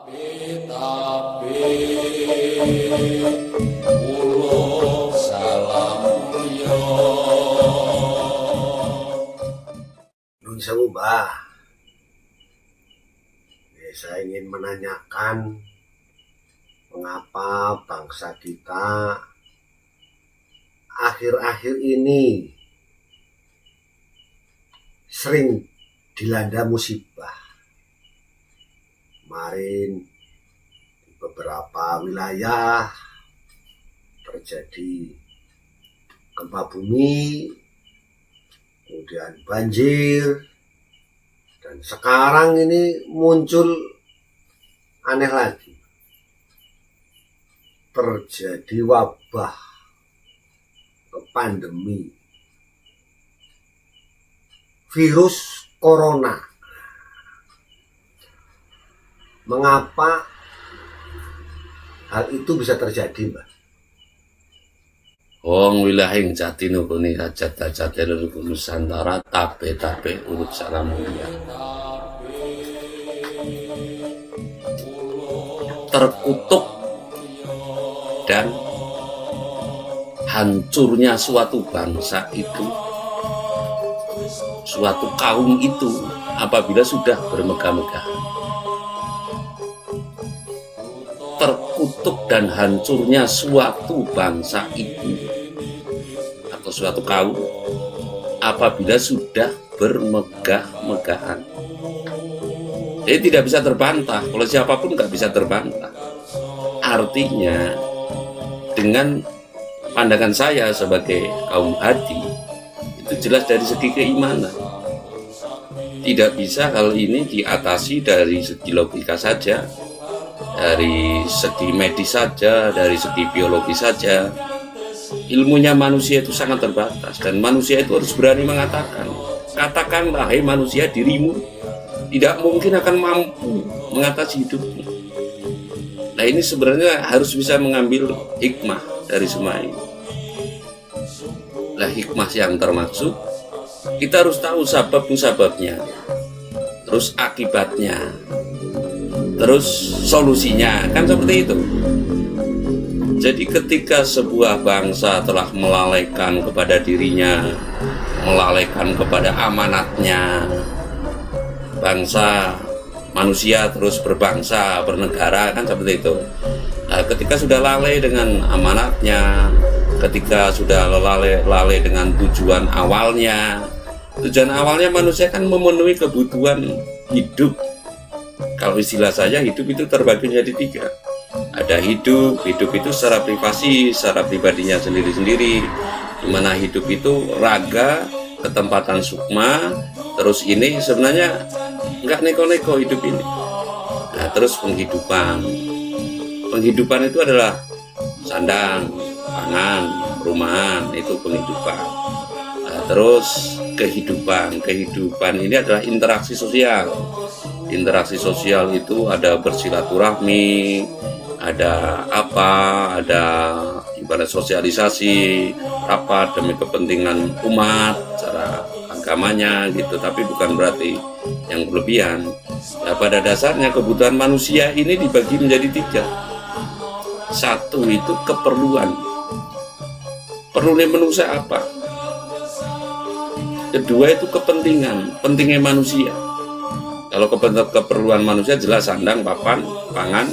Tapi ulo salam mulya. Nun sewu, Mbah. Saya ingin menanyakan mengapa bangsa kita akhir-akhir ini sering dilanda musibah. Kemarin di beberapa wilayah terjadi gempa bumi, kemudian banjir, dan sekarang ini muncul aneh lagi, terjadi wabah, pandemi, virus corona. Mengapa hal itu bisa terjadi, Mbak? Wong wilahing jati nukuni hajat-hajat leluhur Nusantara tabe urut salam mulia. Terkutuk dan hancurnya suatu bangsa itu, suatu kaum itu apabila sudah bermegah-megahan. Terkutuk dan hancurnya suatu bangsa itu atau suatu kaum apabila sudah bermegah-megahan. Jadi tidak bisa terbantah, oleh siapapun nggak bisa terbantah. Artinya dengan pandangan saya sebagai kaum hadi, itu jelas dari segi keimanan. Tidak bisa hal ini diatasi dari segi logika saja, dari segi medis saja, dari segi biologi saja. Ilmunya manusia itu sangat terbatas, dan manusia itu harus berani mengatakan, katakanlah, hai manusia, dirimu tidak mungkin akan mampu mengatasi hidupmu. Nah, ini sebenarnya harus bisa mengambil hikmah dari semua ini. Nah, hikmah yang termaksud, kita harus tahu sebab-musababnya, terus akibatnya, terus solusinya, kan seperti itu. Jadi ketika sebuah bangsa telah melalaikan kepada dirinya, melalaikan kepada amanatnya, bangsa, manusia terus berbangsa, bernegara, kan seperti itu. Nah, ketika sudah lalai dengan amanatnya, ketika sudah lalai dengan tujuan awalnya manusia kan memenuhi kebutuhan hidup. Kalau istilah saya, hidup itu terbagi menjadi 3. Ada hidup itu secara privasi, secara pribadinya sendiri-sendiri, dimana hidup itu raga, ketempatan sukma, terus ini sebenarnya nggak neko-neko hidup ini. Nah, terus penghidupan itu adalah sandang, pangan, perumahan, itu penghidupan. Nah, terus kehidupan ini adalah interaksi sosial. Interaksi sosial itu ada bersilaturahmi, ada ibarat sosialisasi, rapat demi kepentingan umat secara agamanya gitu, tapi bukan berarti yang berlebihan. Nah, pada dasarnya kebutuhan manusia ini dibagi menjadi 3. 1 itu keperluan. Perlunya manusia apa? Kedua itu kepentingan, pentingnya manusia. Kalau keperluan manusia jelas sandang, papan, pangan,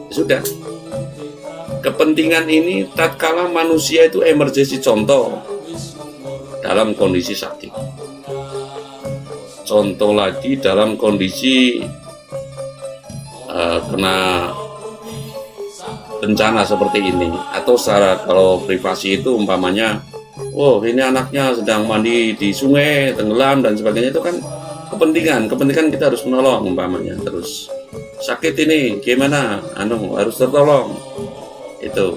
sudah. Kepentingan ini tatkala manusia itu emergensi, contoh dalam kondisi sakit, contoh lagi dalam kondisi kena bencana seperti ini, atau secara kalau privasi itu umpamanya, oh ini anaknya sedang mandi di sungai, tenggelam dan sebagainya, itu kan kepentingan kita harus menolong umpamanya. Terus sakit ini gimana, harus tertolong, itu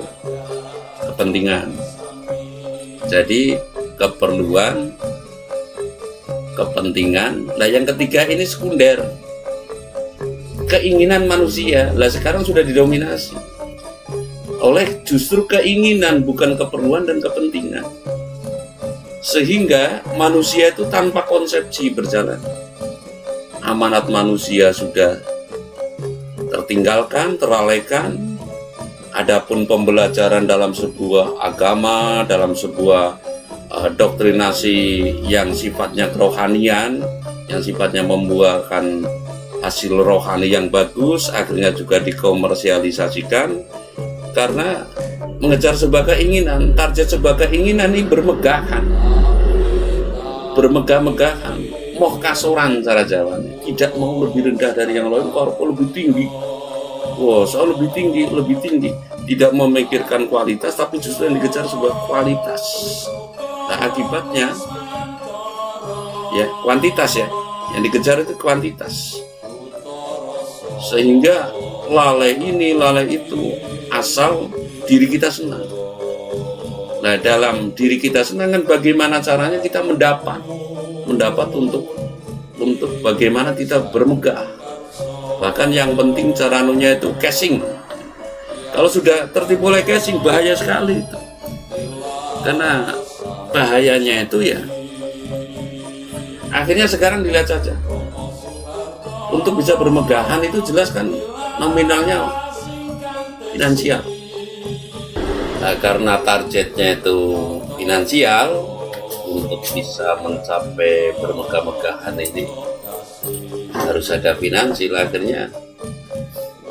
kepentingan. Jadi keperluan, kepentingan. Nah, yang ketiga ini sekunder, keinginan manusia. Lah sekarang sudah didominasi oleh justru keinginan, bukan keperluan dan kepentingan. Sehingga manusia itu tanpa konsepsi berjalan. Amanat manusia sudah tertinggalkan, terlalaikan. Adapun pembelajaran dalam sebuah agama, dalam sebuah doktrinasi yang sifatnya kerohanian, yang sifatnya membuahkan hasil rohani yang bagus, akhirnya juga dikomersialisasikan karena mengejar sebuah keinginan, target sebuah keinginan ini bermegah-megahan, moh kasoran cara Jawanya, tidak mau lebih rendah dari yang lain, kok lebih tinggi, soal lebih tinggi, tidak memikirkan kualitas, tapi justru yang dikejar sebuah kualitas. Nah, akibatnya ya kuantitas ya, yang dikejar itu kuantitas, sehingga lalai ini lalai itu asal diri kita senang. Nah, dalam diri kita senang kan bagaimana caranya kita mendapat untuk bagaimana kita bermegah. Bahkan yang penting cara anunya itu casing. Kalau sudah tertipu oleh casing bahaya sekali itu. Karena bahayanya itu ya akhirnya sekarang dilihat saja. Untuk bisa bermegahan itu jelas kan nominalnya finansial. Nah, karena targetnya itu finansial, untuk bisa mencapai bermegah-megahan ini harus ada finansial. Akhirnya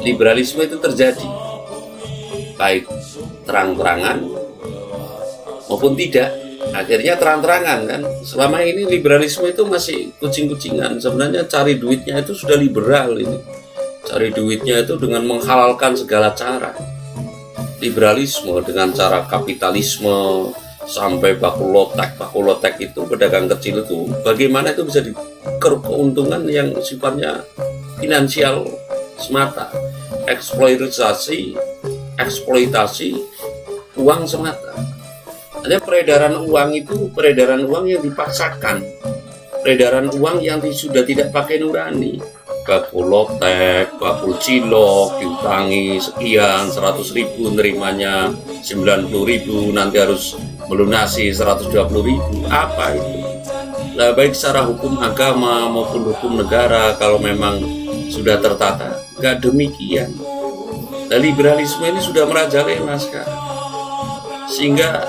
liberalisme itu terjadi, baik terang-terangan maupun tidak. Akhirnya terang-terangan kan. Selama ini liberalisme itu masih kucing-kucingan. Sebenarnya cari duitnya itu sudah liberal ini. Cari duitnya itu dengan menghalalkan segala cara. Liberalisme dengan cara kapitalisme sampai bakulotek itu pedagang kecil itu bagaimana itu bisa keuntungan yang sifatnya finansial semata, eksploitasi uang semata. Hanya peredaran uang itu peredaran uang yang dipaksakan, peredaran uang yang sudah tidak pakai nurani. Bakulotek, bakul cilok diutangi sekian 100.000, nerimanya 90.000, nanti harus melunasi 120.000. Apa itu? Nah, baik secara hukum agama maupun hukum negara, kalau memang sudah tertata, nggak demikian. Nah, liberalisme ini sudah merajalela sekarang, sehingga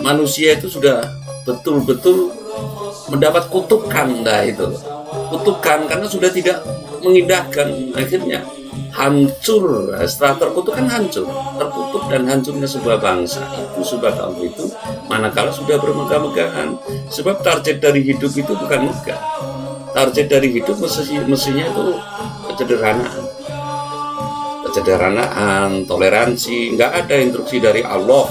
manusia itu sudah betul-betul mendapat kutukan. Nah, itu kutukan karena sudah tidak mengindahkan, akhirnya hancur. Setelah terkutuk kan hancur, terkutuk dan hancurnya sebuah bangsa itu, sebuah kaum itu, manakala sudah bermegah-megahan. Sebab target dari hidup itu bukan megah, target dari hidup mestinya itu kecederhanaan, toleransi. Nggak ada instruksi dari Allah,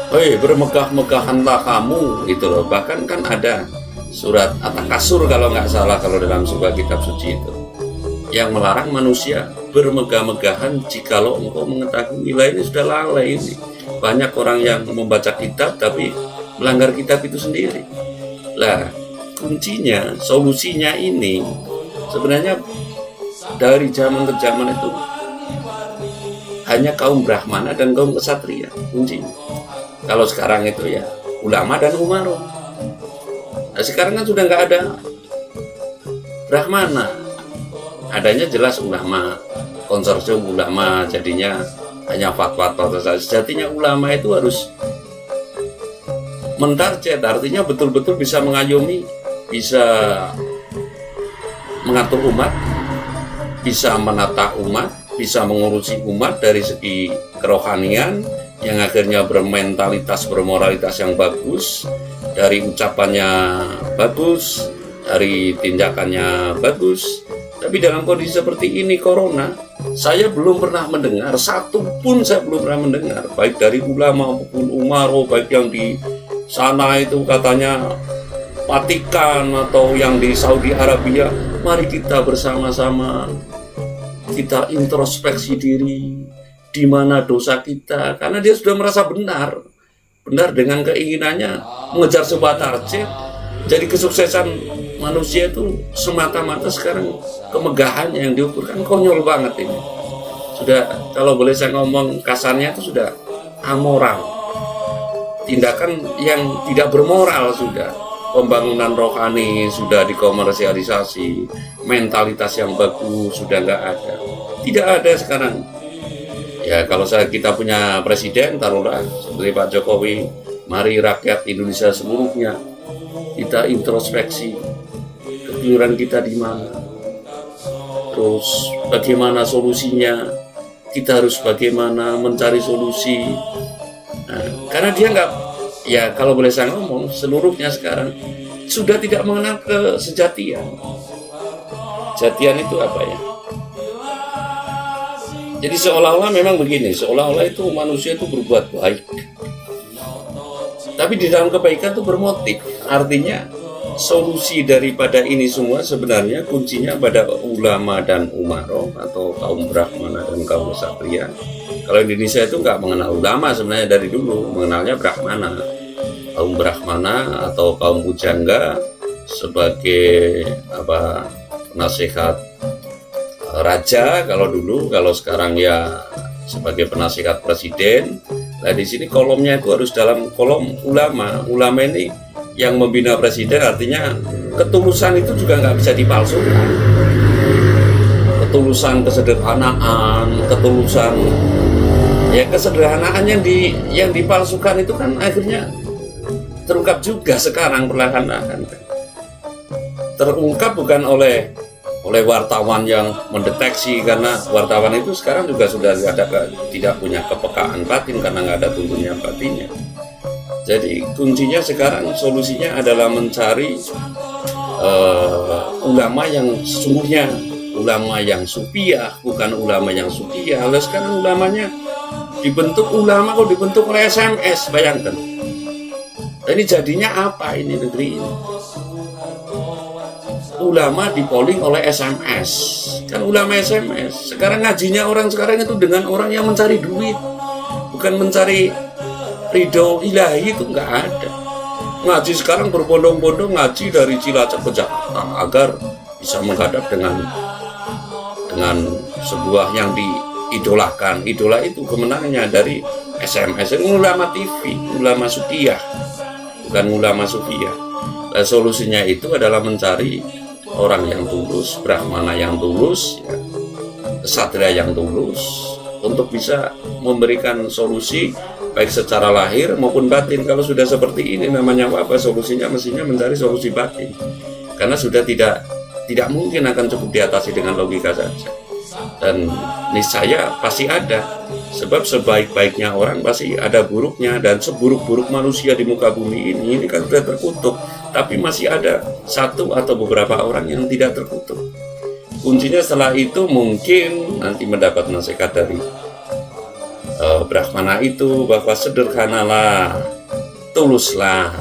hei bermegah-megahanlah kamu, gitu loh. Bahkan kan ada surat At-Takasur kalau nggak salah, kalau dalam sebuah kitab suci itu, yang melarang manusia bermegah-megahan jikalau engkau mengetahui. Lah, ini sudah lalai ini. Banyak orang yang membaca kitab tapi melanggar kitab itu sendiri. Lah, kuncinya, solusinya ini sebenarnya dari zaman ke zaman itu hanya kaum Brahmana dan kaum Ksatria kuncinya. Kalau sekarang itu ya ulama dan umaro. Nah, sekarang kan sudah nggak ada Brahmana, adanya jelas ulama, konsorsium ulama, jadinya hanya fatwa-fatwa saja. Sejatinya ulama itu harus mentarget, artinya betul-betul bisa mengayomi, bisa mengatur umat, bisa menata umat, bisa mengurusi umat dari segi kerohanian, yang akhirnya bermentalitas, bermoralitas yang bagus, dari ucapannya bagus, dari tindakannya bagus. Tapi dalam kondisi seperti ini corona, saya belum pernah mendengar, satu pun saya belum pernah mendengar, baik dari ulama maupun umaro, baik yang di sana itu katanya Vatikan atau yang di Saudi Arabia, mari kita bersama-sama, kita introspeksi diri, di mana dosa kita, karena dia sudah merasa benar dengan keinginannya mengejar sebuah target. Jadi kesuksesan manusia itu semata-mata sekarang kemegahannya yang diukurkan. Konyol banget ini. Sudah, kalau boleh saya ngomong kasarnya, itu sudah amoral, tindakan yang tidak bermoral sudah. pembangunan rohani sudah dikomersialisasi, mentalitas yang bagus sudah nggak ada. Tidak ada sekarang. Ya kalau kita punya presiden, taruhlah seperti Pak Jokowi, mari rakyat Indonesia seluruhnya kita introspeksi kekeliruan kita di mana, terus bagaimana solusinya, kita harus bagaimana mencari solusi. Nah, karena dia nggak, ya kalau boleh saya ngomong, seluruhnya sekarang sudah tidak mengenal kesejatian. Kesejatian itu apa ya? Jadi seolah-olah memang begini, seolah-olah itu manusia itu berbuat baik, tapi di dalam kebaikan itu bermotif. Artinya solusi daripada ini semua sebenarnya kuncinya pada ulama dan umaro atau kaum brahmana dan kaum ksatria. Kalau Indonesia itu nggak mengenal ulama sebenarnya dari dulu, mengenalnya brahmana. Kaum brahmana atau kaum pujangga sebagai penasihat raja kalau dulu, kalau sekarang ya sebagai penasihat presiden. Nah di sini kolomnya itu harus dalam kolom ulama. Ulama ini yang membina presiden, artinya ketulusan itu juga nggak bisa dipalsukan. Ketulusan, kesederhanaan, kesederhanaan yang dipalsukan itu kan akhirnya terungkap juga sekarang perlahan-lahan. Terungkap bukan oleh wartawan yang mendeteksi, karena wartawan itu sekarang juga sudah tidak punya kepekaan batin karena nggak ada tuntunnya batinnya. Jadi kuncinya sekarang, solusinya adalah mencari ulama yang sesungguhnya, ulama yang supiah, bukan ulama yang supiah. Lalu sekarang ulamanya dibentuk, ulama kok dibentuk oleh SMS, bayangkan. Ini jadinya apa ini negeri ini? Ulama dipolling oleh SMS, kan ulama SMS. Sekarang ngajinya orang sekarang itu dengan orang yang mencari duit, bukan mencari ridho ilahi, itu nggak ada. Ngaji sekarang berbondong-bondong ngaji dari Cilacap ke Jakarta agar bisa menghadap dengan sebuah yang diidolakan. Idola itu kemenangannya dari SMS. Ini ulama TV, ulama supiah, bukan ulama sufiah. Solusinya itu adalah mencari orang yang tulus, brahmana yang tulus, ya, ksatria yang tulus, untuk bisa memberikan solusi baik secara lahir maupun batin. Kalau sudah seperti ini, namanya apa? Solusinya mestinya mencari solusi batin, karena sudah tidak mungkin akan cukup diatasi dengan logika saja. Dan niscaya pasti ada, sebab sebaik-baiknya orang pasti ada buruknya, dan seburuk-buruk manusia di muka bumi ini kan sudah terkutuk, tapi masih ada satu atau beberapa orang yang tidak terkutuk. Kuncinya setelah itu mungkin nanti mendapat nasihat dari brahmana itu, bahwa sederhanalah, tuluslah.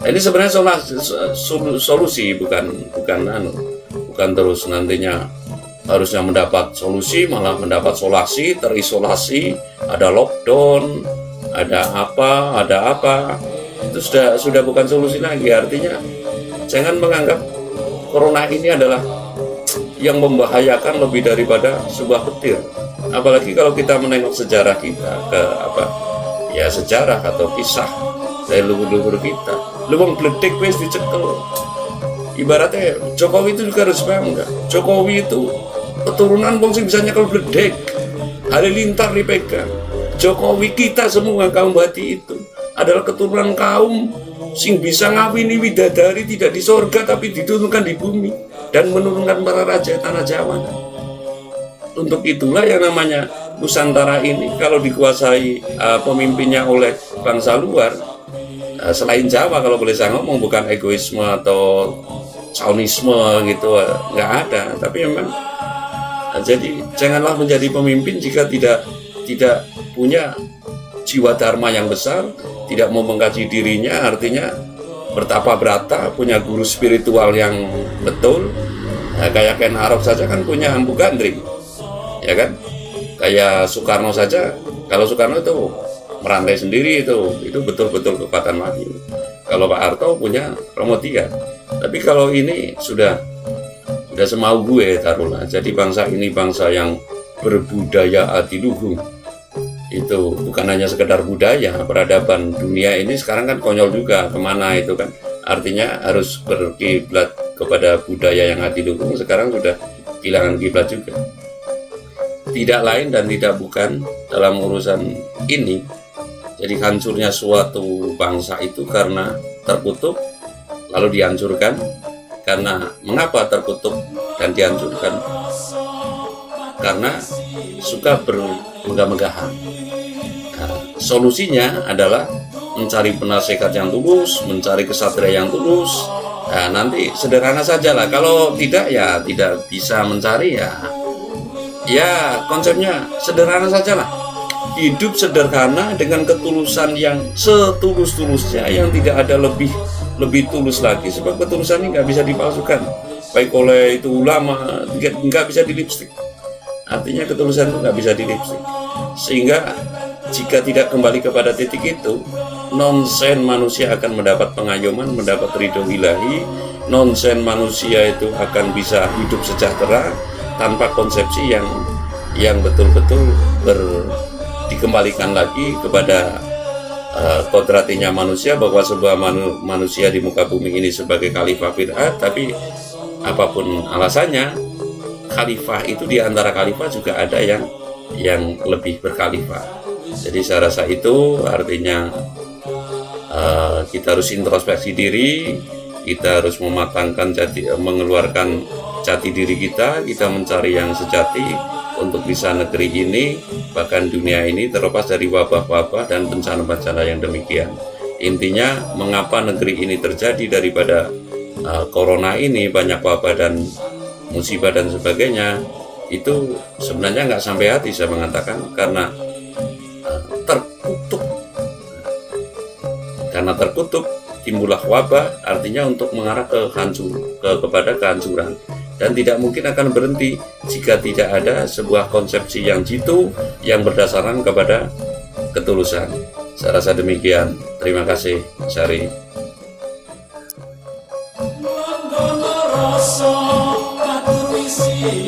Ini sebenarnya solusi, bukan terus nantinya harusnya mendapat solusi malah mendapat solasi, terisolasi, ada lockdown, ada apa, itu sudah bukan solusi lagi. Artinya jangan menganggap corona ini adalah yang membahayakan lebih daripada sebuah petir. Apalagi kalau kita menengok sejarah kita sejarah atau kisah dari leluhur kita, lubang bledek wis dicekel. Ibaratnya Jokowi itu juga harus bangga. Jokowi itu keturunan wong sing bisa nyekel bledek, halilintar dipegang. Jokowi kita semua kaum Bati itu adalah keturunan kaum sing bisa ngawini widadari tidak di sorga tapi diturunkan di bumi dan menurunkan para raja tanah Jawa. Untuk itulah yang namanya Nusantara ini kalau dikuasai pemimpinnya oleh bangsa luar, selain Jawa kalau boleh saya ngomong, bukan egoisme atau saunisme gitu, nggak ada. Tapi memang jadi janganlah menjadi pemimpin jika tidak punya jiwa dharma yang besar, tidak mau mengkaji dirinya, artinya bertapa brata, punya guru spiritual yang betul. Nah, kayak Ken Arok saja kan punya Empu Gandring, ya kan? Kayak Soekarno saja, kalau Soekarno itu merantai sendiri, itu betul-betul kekuatan wahyu. Kalau Pak Harto punya Romo Tiga. Tapi kalau ini sudah semau gue, taruhlah. Jadi bangsa ini bangsa yang berbudaya adiluhung. Itu bukan hanya sekedar budaya, peradaban dunia ini sekarang kan konyol juga, kemana itu kan. artinya harus berkiblat kepada budaya yang adiluhung, sekarang sudah kehilangan kiblat juga. Tidak lain dan tidak bukan dalam urusan ini, jadi hancurnya suatu bangsa itu karena terkutuk lalu dihancurkan. Karena mengapa terkutuk dan dihancurkan? Karena suka bermegah-megahan. Nah, solusinya adalah mencari penasehat yang tulus, mencari kesatria yang tulus. Nah, nanti sederhana saja lah. Kalau tidak ya tidak bisa mencari ya konsepnya sederhana saja lah. Hidup sederhana dengan ketulusan yang setulus-tulusnya, yang tidak ada lebih tulus lagi, sebab ketulusan ini nggak bisa dipalsukan, baik oleh itu ulama, nggak bisa dilipstik. Artinya ketulusan itu nggak bisa dilipstik, sehingga jika tidak kembali kepada titik itu, nonsen manusia akan mendapat pengayoman, mendapat ridho ilahi. Nonsen manusia itu akan bisa hidup sejahtera tanpa konsepsi yang betul-betul dikembalikan lagi kepada kodratinya manusia, bahwa sebuah manusia di muka bumi ini sebagai khalifah bid'ah. Tapi apapun alasannya, khalifah itu di antara khalifah juga ada yang lebih berkhalifah. Jadi saya rasa itu artinya kita harus introspeksi diri, kita harus mematangkan mengeluarkan jati diri kita mencari yang sejati untuk bisa negeri ini, bahkan dunia ini terlepas dari wabah-wabah dan bencana-bencana yang demikian. Intinya, mengapa negeri ini terjadi daripada corona ini, banyak wabah dan musibah dan sebagainya, itu sebenarnya nggak sampai hati saya mengatakan, karena terkutuk. Karena terkutuk, timbullah wabah, artinya untuk mengarah kepada kehancuran. Dan tidak mungkin akan berhenti jika tidak ada sebuah konsepsi yang jitu, yang berdasarkan kepada ketulusan. Saya rasa demikian. Terima kasih, Syari. Manggono rasa matur isi